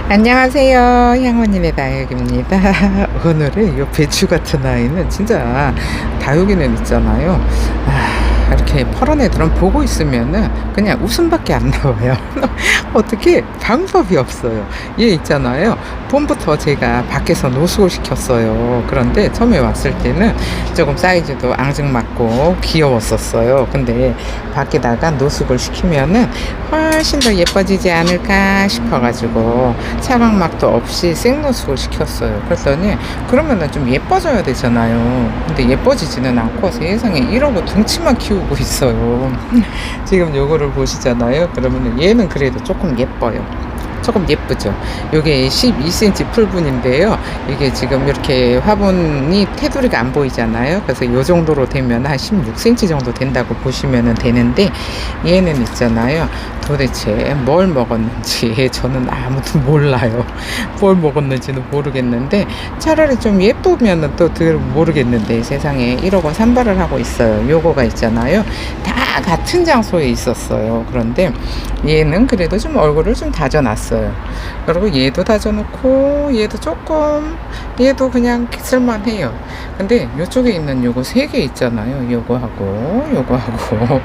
안녕하세요. 향원인의 다육입니다. 오늘은 이 배추 같은 아이는 진짜 다육이는 있잖아요. 이렇게 퍼런 애들은 보고 있으면은 그냥 웃음밖에 안 나와요. 어떻게 방법이 없어요. 얘 있잖아요. 봄부터 제가 밖에서 노숙을 시켰어요. 그런데 처음에 왔을 때는 조금 사이즈도 앙증맞고 귀여웠었어요. 근데 밖에다가 노숙을 시키면은 훨씬 더 예뻐지지 않을까 싶어가지고 차광막도 없이 생노숙을 시켰어요. 그랬더니 그러면은 좀 예뻐져야 되잖아요. 근데 예뻐지지는 않고 세상에 이러고 등치만 키우고 있어요. 지금 요거를 보시잖아요. 그러면은 얘는 그래도 조금 예뻐요. 조금 예쁘죠. 요게 12cm 풀분인데요. 이게 지금 이렇게 화분이 테두리가 안 보이잖아요. 그래서 요 정도로 되면 한 16cm 정도 된다고 보시면 되는데, 얘는 있잖아요. 도대체 뭘 먹었는지 저는 아무도 몰라요. 뭘 먹었는지는 모르겠는데, 차라리 좀 예쁘면은 또 모르겠는데, 세상에 1억 원 산발을 하고 있어요. 요거가 있잖아요. 다 같은 장소에 있었어요. 그런데 얘는 그래도 좀 얼굴을 좀 다져놨어요. 그리고 얘도 다져놓고, 얘도 조금, 얘도 그냥 쓸만해요. 근데 요쪽에 있는 요거 3개 있잖아요. 요거하고 요거하고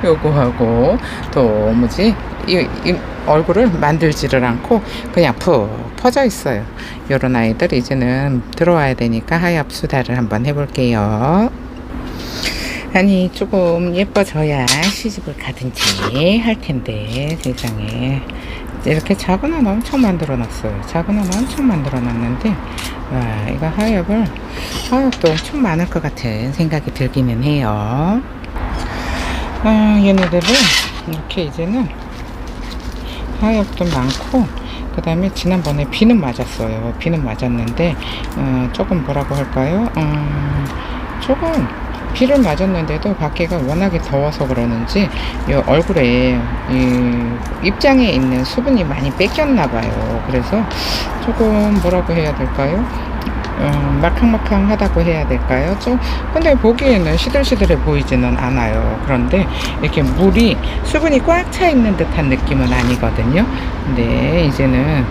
요거하고 또 뭐지, 이 얼굴을 만들지를 않고 그냥 푹 퍼져 있어요. 요런 아이들 이제는 들어와야 되니까 하엽 수다를 한번 해볼게요. 아니, 조금 예뻐져야 시집을 가든지 할 텐데, 세상에. 이렇게 작은 원 엄청 만들어 놨어요. 작은 원 엄청 만들어 놨는데, 와, 이거 하엽도 엄청 많을 것 같은 생각이 들기는 해요. 얘네들은 이렇게 이제는 하엽도 많고, 그 다음에 지난번에 비는 맞았어요. 비는 맞았는데, 조금 뭐라고 할까요? 조금 비를 맞았는데도 밖에가 워낙에 더워서 그러는지 이 얼굴에 이 입장에 있는 수분이 많이 뺏겼나 봐요. 그래서 조금 뭐라고 해야 될까요? 말캉말캉하다고 해야 될까요? 근데 보기에는 시들시들해 보이지는 않아요. 그런데 이렇게 물이 수분이 꽉 차 있는 듯한 느낌은 아니거든요. 근데 이제는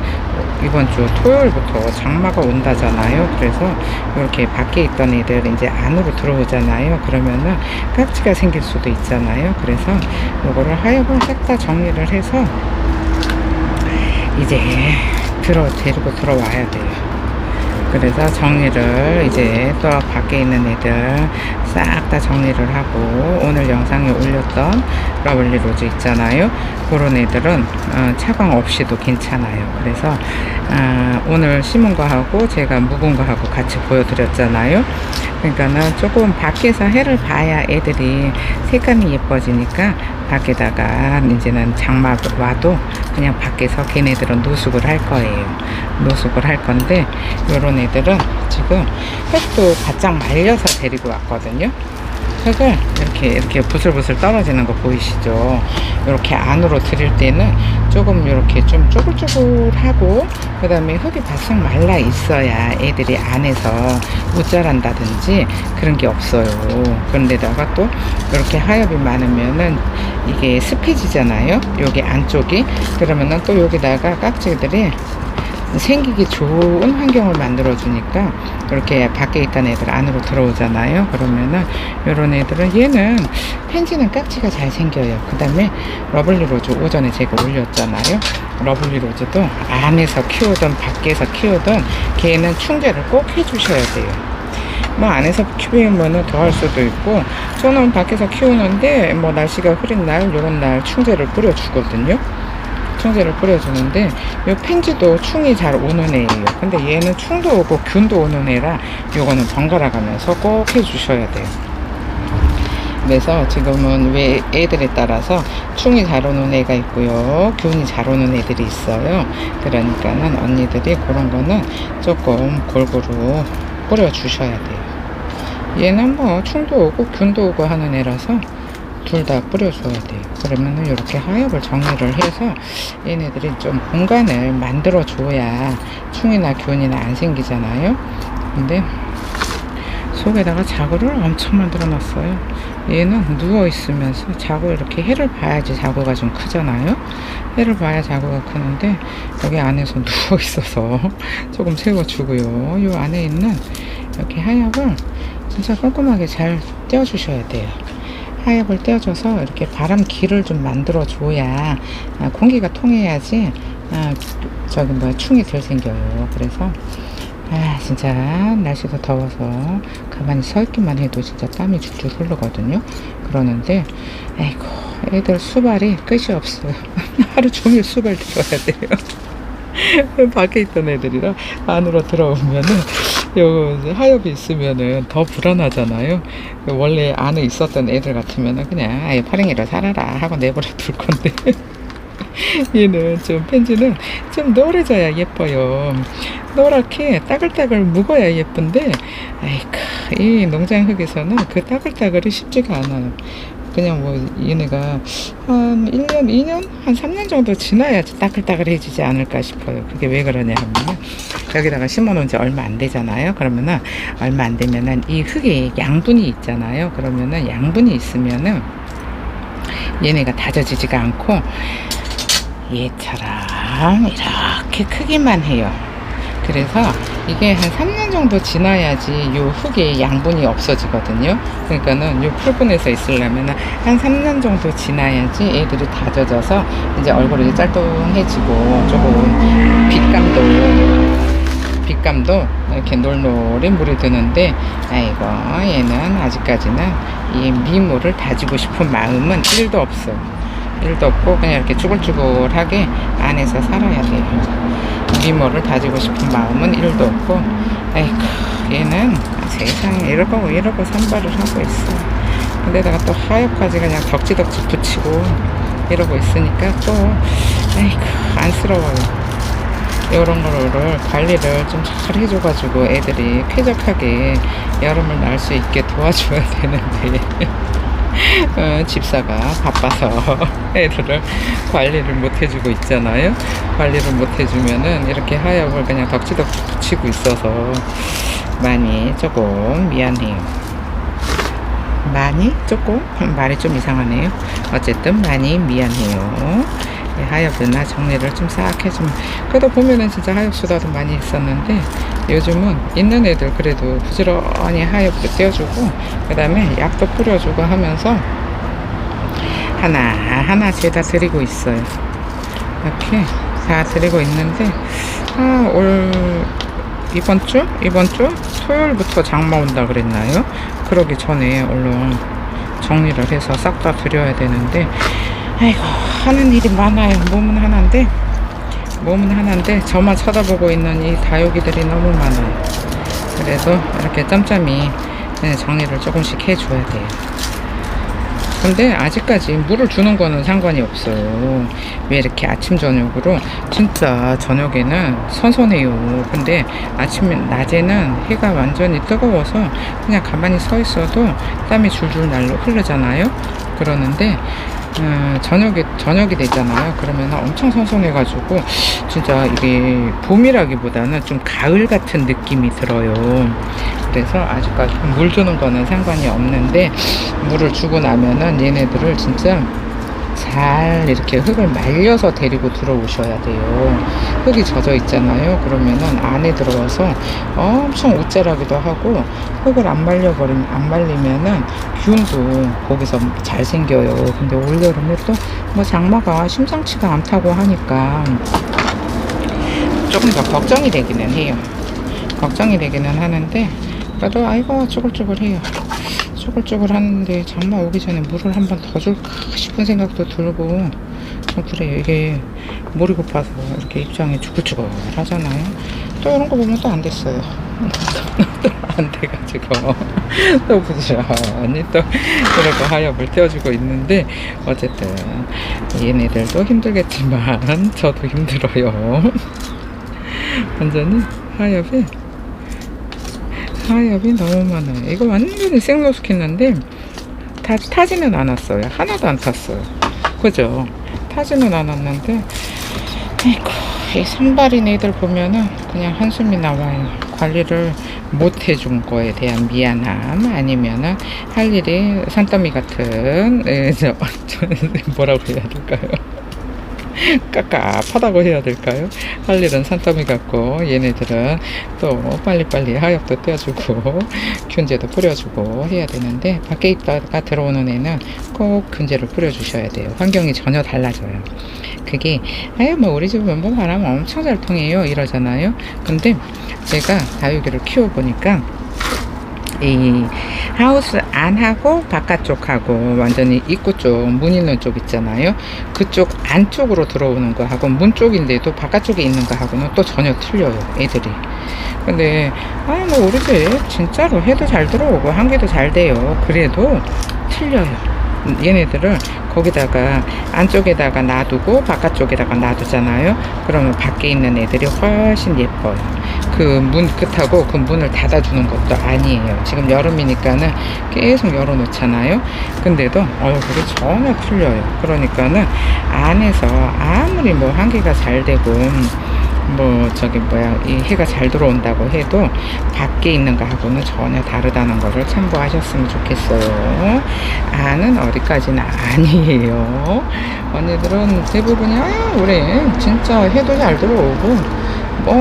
이번 주 토요일부터 장마가 온다잖아요. 그래서 이렇게 밖에 있던 애들 이제 안으로 들어오잖아요. 그러면은 깍지가 생길 수도 있잖아요. 그래서 이거를 하엽을 싹 다 정리를 해서 이제 데리고 들어와야 돼요. 그래서 정리를 이제 또 밖에 있는 애들 싹 다 정리를 하고, 오늘 영상에 올렸던 러블리 로즈 있잖아요. 그런 애들은 차광 없이도 괜찮아요. 그래서 오늘 심은 거하고 제가 묵은 거하고 같이 보여드렸잖아요. 그러니까는 조금 밖에서 해를 봐야 애들이 색감이 예뻐지니까, 밖에다가 이제는 장마 와도 그냥 밖에서 걔네들은 노숙을 할 거예요. 노숙을 할 건데, 요런 애들은 지금 흙도 바짝 말려서 데리고 왔거든요. 흙을 이렇게 부슬부슬 떨어지는 거 보이시죠? 이렇게 안으로 들일 때는 조금 이렇게 좀 쪼글쪼글하고, 그 다음에 흙이 바싹 말라 있어야 애들이 안에서 못 자란다든지 그런 게 없어요. 그런데다가 또 이렇게 하엽이 많으면은 이게 습해지잖아요. 여기 안쪽이. 그러면은 또 여기다가 깍지들이 생기기 좋은 환경을 만들어 주니까 이렇게 밖에 있던 애들 안으로 들어오잖아요. 그러면은 요런 애들은, 얘는 펜지는 깍지가 잘 생겨요. 그 다음에 러블리 로즈 오전에 제가 올렸잖아요. 러블리 로즈도 안에서 키우든 밖에서 키우든 걔는 충제를 꼭 해주셔야 돼요. 뭐 안에서 키우면은 더 할 수도 있고, 저는 밖에서 키우는데 뭐 날씨가 흐린 날, 요런 날 충제를 뿌려주거든요. 충제를 뿌려주는데, 이 펜지도 충이 잘 오는 애예요. 근데 얘는 충도 오고 균도 오는 애라 요거는 번갈아 가면서 꼭 해주셔야 돼요. 그래서 지금은 왜 애들에 따라서 충이 잘 오는 애가 있고요, 균이 잘 오는 애들이 있어요. 그러니까는 언니들이 그런 거는 조금 골고루 뿌려주셔야 돼요. 얘는 뭐 충도 오고 균도 오고 하는 애라서 둘 다 뿌려줘야 돼요. 그러면은 이렇게 하엽을 정리를 해서 얘네들이 좀 공간을 만들어 줘야 충이나 균이나 안 생기잖아요. 근데 속에다가 자구를 엄청 만들어 놨어요. 얘는 누워 있으면서 자고 이렇게 해를 봐야지 자고가 좀 크잖아요. 해를 봐야 자고가 크는데 여기 안에서 누워 있어서 조금 세워주고요. 이 안에 있는 이렇게 하엽을 진짜 꼼꼼하게 잘 떼어주셔야 돼요. 하엽을 떼어줘서 이렇게 바람 길을 좀 만들어 줘야 공기가 통해야지 저기 충이 덜 생겨요. 그래서 진짜 날씨가 더워서 가만히 서 있기만 해도 진짜 땀이 줄줄 흐르거든요. 그러는데 아이고 애들 수발이 끝이 없어요. 하루 종일 수발 들어야 돼요. 밖에 있던 애들이라 안으로 들어오면은 요 하엽이 있으면은 더 불안하잖아요. 원래 안에 있었던 애들 같으면은 그냥 아예 파랭이라 살아라 하고 내버려 둘 건데 얘는 좀 펜지는 좀 노래져야 예뻐요. 노랗게 따글따글 묵어야 예쁜데 아이쿠 이 농장 흙에서는 그 따글따글이 쉽지가 않아요. 그냥 뭐 얘네가 한 1년, 2년, 한 3년 정도 지나야지 따글따글해지지 않을까 싶어요. 그게 왜 그러냐 하면은 여기다가 심어놓은 지 얼마 안 되잖아요. 그러면은 얼마 안 되면은 이 흙에 양분이 있잖아요. 그러면은 양분이 있으면은 얘네가 다져지지가 않고 얘처럼 이렇게 크기만 해요. 그래서 이게 한 3년 정도 지나야지 요 흙에 양분이 없어지거든요. 그러니까는 요 풀분에서 있으려면 한 3년 정도 지나야지 애들이 다져져서 이제 얼굴이 짤뚱해지고 조금 빛감도 이렇게 놀놀이 물이 드는데 아이고 얘는 아직까지는 이 미물을 다지고 싶은 마음은 1도 없어요. 1도 없고 그냥 이렇게 쭈글쭈글하게 안에서 살아야 돼요. 미모를 다지고 싶은 마음은 1도 없고 에이크 얘는 세상에 이러고 산발을 하고 있어. 근데다가 또 하엽까지 그냥 덕지덕지 붙이고 이러고 있으니까 또 에이크 안쓰러워요. 이런 거를 관리를 좀 잘 해줘가지고 애들이 쾌적하게 여름을 날 수 있게 도와줘야 되는데 집사가 바빠서 애들을 관리를 못 해주고 있잖아요. 관리를 못 해주면은 이렇게 하엽을 그냥 덕지덕지 붙이고 있어서 많이 조금 미안해요. 많이 조금 말이 좀 이상하네요. 어쨌든 많이 미안해요. 하엽이나 정리를 좀 싹 해주면 그래도 보면은 진짜 하엽 수다도 많이 했었는데 요즘은 있는 애들 그래도 부지런히 하엽도 떼어주고 그 다음에 약도 뿌려주고 하면서 하나하나 죄다 드리고 있어요. 이렇게 다 드리고 있는데 이번 주 토요일부터 장마 온다 그랬나요? 그러기 전에 얼른 정리를 해서 싹 다 드려야 되는데 아이고 하는 일이 많아요. 몸은 하나인데 저만 쳐다보고 있는 이 다육이들이 너무 많아요. 그래서 이렇게 짬짬이 정리를 조금씩 해줘야 돼요. 근데 아직까지 물을 주는 거는 상관이 없어요. 왜 이렇게 아침 저녁으로 진짜 저녁에는 선선해요. 근데 낮에는 해가 완전히 뜨거워서 그냥 가만히 서 있어도 땀이 줄줄 날로 흐르잖아요. 그러는데 저녁이 되잖아요. 그러면 엄청 선선해가지고 진짜 이게 봄이라기보다는 좀 가을 같은 느낌이 들어요. 그래서 아직까지 물 주는 거는 상관이 없는데 물을 주고 나면은 얘네들을 진짜 잘 이렇게 흙을 말려서 데리고 들어오셔야 돼요. 흙이 젖어 있잖아요. 그러면은 안에 들어와서 엄청 옷자라기도 하고 흙을 안 말리면은 균도 거기서 잘 생겨요. 근데 올여름에 또 뭐 장마가 심상치가 않다고 하니까 조금 더 걱정이 되기는 해요. 걱정이 되기는 하는데 그래도 아이고 쭈글쭈글해요. 쭈글쭈글 하는데 장마 오기 전에 물을 한 번 더 줄까 싶은 생각도 들고 그래요. 이게 물이 고파서 이렇게 입장이 쭈글쭈글 하잖아요. 또 이런 거 보면 또 안 됐어요. 또 안 돼가지고 또 부지런히 또 이렇게 하엽을 떼어주고 있는데 어쨌든 얘네들도 힘들겠지만 저도 힘들어요. 완전히 하엽이 너무 많아요. 이거 완전히 생로스켰는데 타지는 않았어요. 하나도 안 탔어요. 그죠? 타지는 않았는데 아이고 이 산발인 애들 보면은 그냥 한숨이 나와요. 관리를 못 해준 거에 대한 미안함, 아니면은 할 일이 산더미 같은 뭐라고 해야 될까요? 깝깝하다고 해야 될까요? 할 일은 산더미 같고, 얘네들은 또 빨리빨리 하엽도 떼어주고 균제도 뿌려주고 해야 되는데, 밖에 있다가 들어오는 애는 꼭 균제를 뿌려주셔야 돼요. 환경이 전혀 달라져요. 그게 아유 뭐 우리 집은 뭐 바람 엄청 잘 통해요 이러잖아요. 근데 제가 다육이를 키워보니까 이 하우스 안하고 바깥쪽하고 완전히 입구 쪽, 문 있는 쪽 있잖아요. 그쪽 안쪽으로 들어오는 거하고 문 쪽인데도 바깥쪽에 있는 거하고는 또 전혀 틀려요, 애들이. 근데 뭐 우리 집 진짜로 해도 잘 들어오고 한개도 잘 돼요. 그래도 틀려요. 얘네들을 거기다가 안쪽에다가 놔두고 바깥쪽에다가 놔두잖아요. 그러면 밖에 있는 애들이 훨씬 예뻐요. 그 문 끝하고 그 문을 닫아주는 것도 아니에요. 지금 여름이니까는 계속 열어놓잖아요. 근데도 얼굴이 전혀 틀려요. 그러니까는 안에서 아무리 뭐 환기가 잘 되고 뭐 이 해가 잘 들어온다고 해도 밖에 있는 거하고는 전혀 다르다는 거를 참고하셨으면 좋겠어요. 안은 어디까지나 아니에요. 언니들은 대부분이 우리 진짜 해도 잘 들어오고 뭐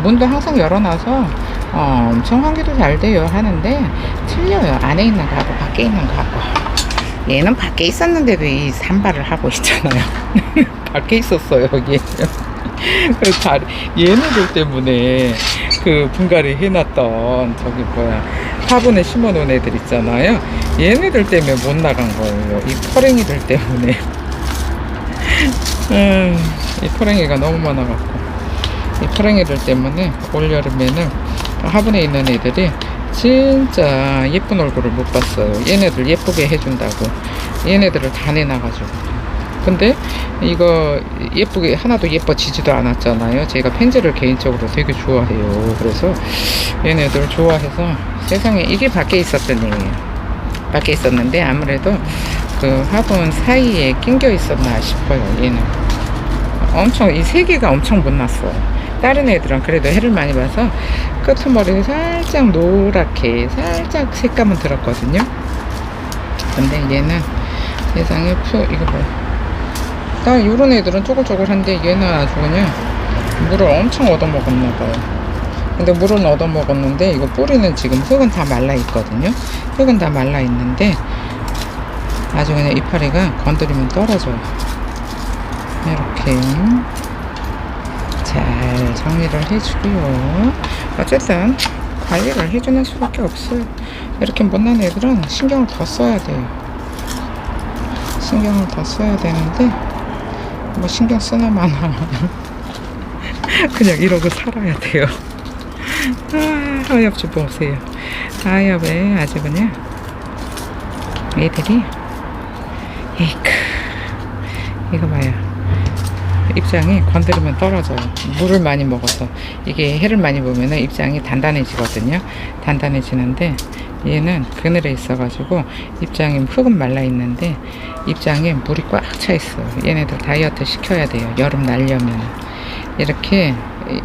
문도 항상 열어놔서 엄청 환기도 잘 돼요 하는데 틀려요. 안에 있는 거하고 밖에 있는 거하고. 얘는 밖에 있었는데도 이 산발을 하고 있잖아요. 밖에 있었어요 얘는. 얘네들 때문에 그 분갈이 해놨던 화분에 심어놓은 애들 있잖아요. 얘네들 때문에 못 나간 거예요. 이 퍼랭이들 때문에. 이 퍼랭이가 너무 많아갖고 이 퍼랭이들 때문에 올여름에는 화분에 있는 애들이 진짜 예쁜 얼굴을 못 봤어요. 얘네들 예쁘게 해준다고 얘네들을 다 내놔가지고. 근데 이거 예쁘게 하나도 예뻐지지도 않았잖아요. 제가 펜즈를 개인적으로 되게 좋아해요. 그래서 얘네들 좋아해서 세상에 이게 밖에 있었던 애예요. 밖에 있었는데 아무래도 그 화분 사이에 낑겨 있었나 싶어요. 얘는 엄청 이 세 개가 엄청 못 났어요. 다른 애들은 그래도 해를 많이 봐서 끄트머리에 살짝 노랗게 살짝 색감은 들었거든요. 근데 얘는 세상에 이거 봐요. 요런 애들은 쪼글쪼글한데 얘는 아주 그냥 물을 엄청 얻어먹었나봐요. 근데 물은 얻어먹었는데 이거 뿌리는 지금 흙은 다 말라있거든요. 흙은 다 말라있는데 아주 그냥 이파리가 건드리면 떨어져요. 이렇게 잘 정리를 해주고요. 어쨌든 관리를 해주는 수밖에 없어요. 이렇게 못난 애들은 신경을 더 써야 돼요. 신경을 더 써야 되는데 뭐 신경 쓰나 마나 그냥 이러고 살아야 돼요. 하엽 좀 보세요. 하엽에 아주 그냥 애들이 에이크 이거 봐요. 입장이 건드리면 떨어져요. 물을 많이 먹어서 이게 해를 많이 보면은 입장이 단단해지거든요. 단단해지는데 얘는 그늘에 있어가지고 입장이 흙은 말라 있는데 입장에 물이 꽉 차 있어요. 얘네들 다이어트 시켜야 돼요. 여름 날려면 이렇게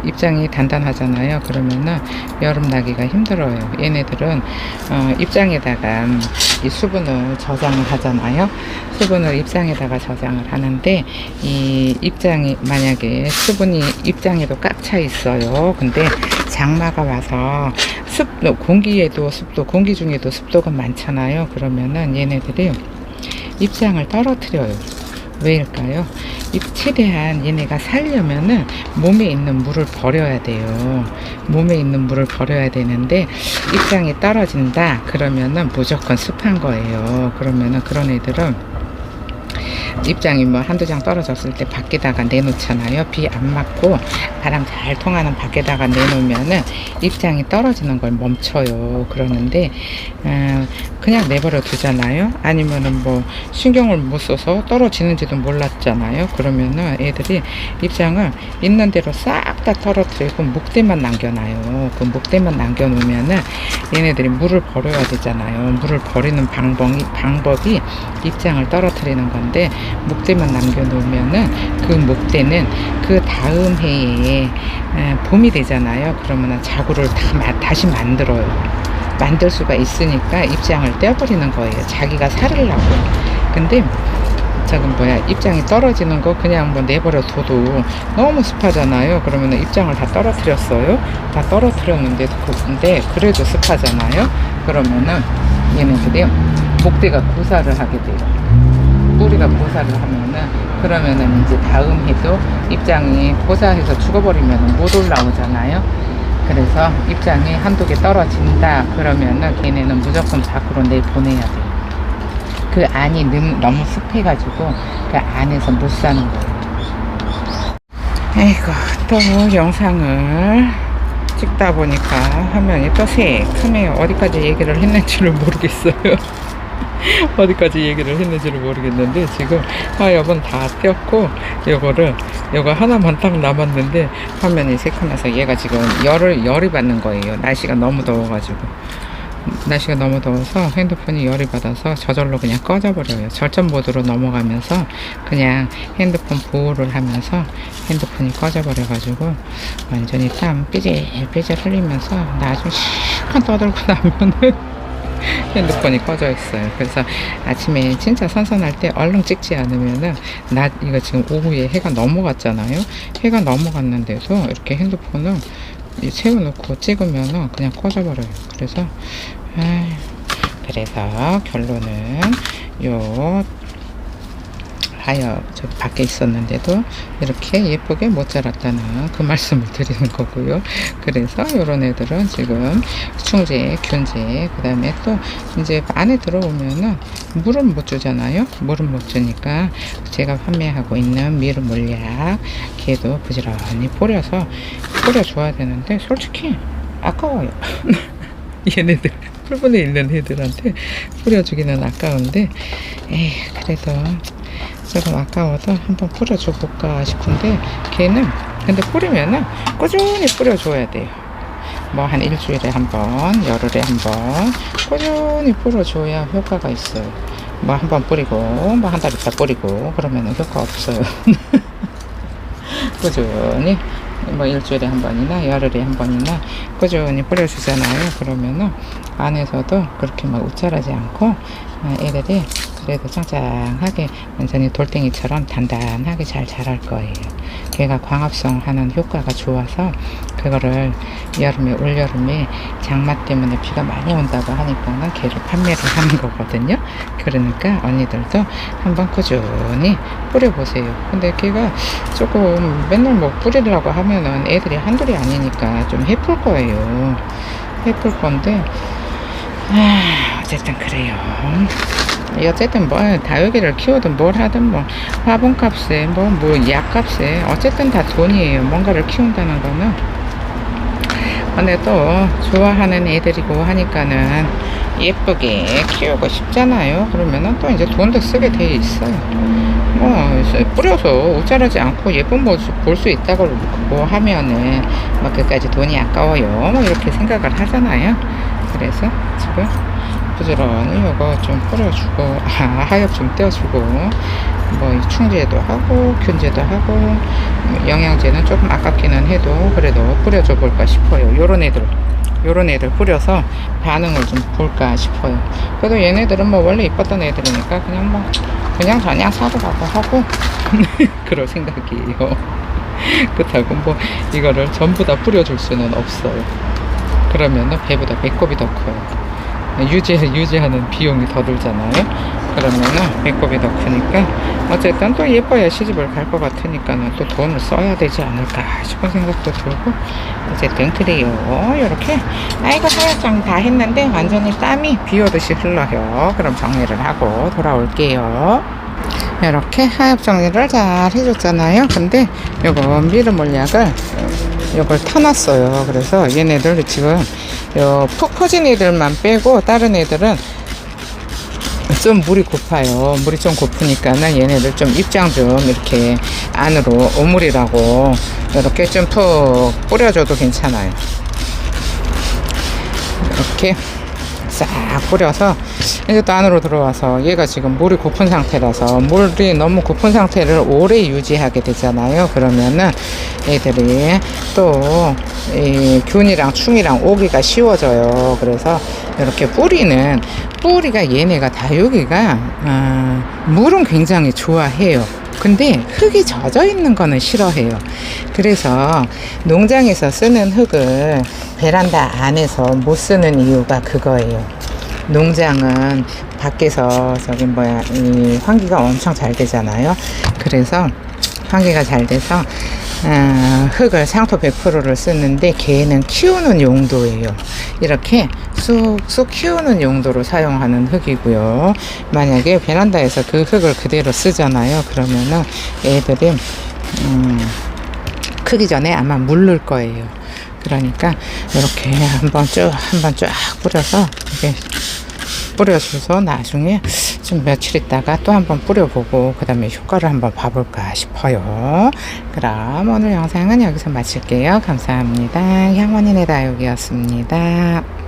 입장이 단단하잖아요. 그러면은 여름 나기가 힘들어요. 얘네들은 입장에다가 이 수분을 저장을 하잖아요. 수분을 입장에다가 저장을 하는데 이 입장이 만약에 수분이 입장에도 꽉 차 있어요. 근데 장마가 와서 습도 공기에도 습도 공기 중에도 습도가 많잖아요. 그러면은 얘네들이 입장을 떨어뜨려요. 왜일까요? 최대한 얘네가 살려면은 몸에 있는 물을 버려야 돼요. 몸에 있는 물을 버려야 되는데 입장이 떨어진다 그러면은 무조건 습한 거예요. 그러면은 그런 애들은 입장이 뭐 한두 장 떨어졌을 때 밖에다가 내놓잖아요. 비 안 맞고 바람 잘 통하는 밖에다가 내놓으면은 입장이 떨어지는 걸 멈춰요. 그러는데 그냥 내버려 두잖아요. 아니면은 뭐 신경을 못 써서 떨어지는지도 몰랐잖아요. 그러면은 애들이 입장을 있는 대로 싹 다 떨어뜨리고 목대만 남겨놔요. 그 목대만 남겨놓으면은 얘네들이 물을 버려야 되잖아요. 물을 버리는 방법이 입장을 떨어뜨리는 건데 목대만 남겨놓으면은 그 목대는 그 다음 해에 봄이 되잖아요. 그러면 자구를 다시 만들어요. 만들 수가 있으니까 입장을 떼어버리는 거예요. 자기가 살으려고. 근데 입장이 떨어지는 거 그냥 뭐 내버려 둬도 너무 습하잖아요. 그러면 입장을 다 떨어뜨렸어요. 다 떨어뜨렸는데 근데 그래도 습하잖아요. 그러면은 얘네들이 목대가 고사를 하게 돼요. 뿌리가 고사를 하면은 그러면은 이제 다음 해도 입장이 고사해서 죽어버리면 못 올라오잖아요. 그래서 입장이 한두 개 떨어진다 그러면은 걔네는 무조건 밖으로 내보내야 돼요. 그 안이 너무 습해가지고 그 안에서 못 사는 거예요. 아이고, 또 영상을 찍다 보니까 화면이 또 새카매요. 어디까지 얘기를 했는지를 모르겠어요. 어디까지 얘기를 했는지를 모르겠는데 지금 화엽은 다 떼었고 요거 하나만 딱 남았는데 화면이 새카매서 얘가 지금 열이 받는 거예요. 날씨가 너무 더워서 핸드폰이 열이 받아서 저절로 그냥 꺼져버려요. 절전 모드로 넘어가면서 그냥 핸드폰 보호를 하면서 핸드폰이 꺼져버려가지고 완전히 땀 삐질삐질 흘리면서 나중에 시간 떠들고 나면은 핸드폰이 꺼져 있어요. 그래서 아침에 진짜 선선할 때 얼른 찍지 않으면은 이거 지금 오후에 해가 넘어갔잖아요. 해가 넘어갔는데도 이렇게 핸드폰을 세워놓고 찍으면은 그냥 꺼져버려요. 그래서 결론은 저 밖에 있었는데도 이렇게 예쁘게 못 자랐다는 그 말씀을 드리는 거고요. 그래서 요런 애들은 지금 충제, 균제, 그 다음에 또 이제 안에 들어오면은 물은 못 주잖아요. 물은 못 주니까 제가 판매하고 있는 미르 물약 걔도 부지런히 뿌려줘야 되는데 솔직히 아까워요. 얘네들 풀분에 있는 애들한테 뿌려주기는 아까운데 그래도 조금 아까워도 한번 뿌려줘 볼까 싶은데 걔는 근데 뿌리면은 꾸준히 뿌려줘야 돼요. 뭐 한 일주일에 한번, 열흘에 한번 꾸준히 뿌려줘야 효과가 있어요. 뭐 한 번 뿌리고 뭐 한 달 있다 뿌리고 그러면은 효과 없어요. 꾸준히 뭐 일주일에 한 번이나 열흘에 한 번이나 꾸준히 뿌려주잖아요. 그러면은 안에서도 그렇게 막 우쭐하지 않고 애들이 그래도 짱짱하게 완전히 돌덩이처럼 단단하게 잘 자랄 거예요. 걔가 광합성 하는 효과가 좋아서 그거를 여름에 올여름에 장마 때문에 비가 많이 온다고 하니까는 걔를 판매를 하는 거거든요. 그러니까 언니들도 한번 꾸준히 뿌려보세요. 근데 걔가 조금 맨날 뭐 뿌리려고 하면은 애들이 한둘이 아니니까 좀 해플 거예요. 해플 건데 어쨌든 그래요. 어쨌든 뭐 다육이를 키우든 뭘 하든 뭐 화분값에 뭐 약값에 어쨌든 다 돈이에요. 뭔가를 키운다는 거는. 근데 또 좋아하는 애들이고 하니까는 예쁘게 키우고 싶잖아요. 그러면은 또 이제 돈도 쓰게 돼 있어요. 뭐 뿌려서 우짜르지 않고 예쁜 모습 볼 수 있다고 뭐 하면은 뭐 그까지 돈이 아까워요. 뭐 이렇게 생각을 하잖아요. 그래서 지금 부지런히 요거 좀 뿌려주고 하엽 좀 떼어주고 뭐 충제도 하고 균제도 하고 영양제는 조금 아깝기는 해도 그래도 뿌려줘 볼까 싶어요. 요런 애들 뿌려서 반응을 좀 볼까 싶어요. 그래도 얘네들은 뭐 원래 이뻤던 애들이니까 그냥 사도 가고 하고 그럴 생각이에요. 그렇다고 뭐 이거를 전부 다 뿌려줄 수는 없어요. 그러면은 배보다 배꼽이 더 커요. 유지하는 비용이 더 들잖아요. 그러면은 배꼽이 더 크니까 어쨌든 또 예뻐야 시집을 갈 것 같으니까는 또 돈을 써야 되지 않을까 싶은 생각도 들고 어쨌든 그래요. 요렇게 아이고 사육정 다 했는데 완전히 땀이 비 오듯이 흘러요. 그럼 정리를 하고 돌아올게요. 이렇게 하엽 정리를 잘 해줬잖아요. 근데 요거 미르 물약을 요걸 타놨어요. 그래서 얘네들 지금 푹 퍼진 애들만 빼고 다른 애들은 좀 물이 고파요. 물이 좀 고프니까는 얘네들 좀 입장 좀 이렇게 안으로 오물이라고 이렇게 좀 푹 뿌려줘도 괜찮아요. 이렇게 싹 뿌려서 이것도 안으로 들어와서 얘가 지금 물이 고픈 상태라서 물이 너무 고픈 상태를 오래 유지하게 되잖아요. 그러면은 애들이 또 이 균이랑 충이랑 오기가 쉬워져요. 그래서 이렇게 뿌리가 얘네가 다육이가 물은 굉장히 좋아해요. 근데 흙이 젖어 있는 거는 싫어해요. 그래서 농장에서 쓰는 흙을 베란다 안에서 못 쓰는 이유가 그거예요. 농장은 밖에서 이 환기가 엄청 잘 되잖아요. 그래서 환기가 잘 돼서 흙을 상토 100%를 쓰는데 걔는 키우는 용도예요. 이렇게 쑥쑥 키우는 용도로 사용하는 흙이고요. 만약에 베란다에서 그 흙을 그대로 쓰잖아요. 그러면은 애들이 크기 전에 아마 물를 거예요. 그러니까 이렇게 한번 쫙 뿌려서 이렇게 뿌려줘서 나중에 좀 며칠 있다가 또 한번 뿌려보고 그 다음에 효과를 한번 봐볼까 싶어요. 그럼 오늘 영상은 여기서 마칠게요. 감사합니다. 향원이네 다육이었습니다.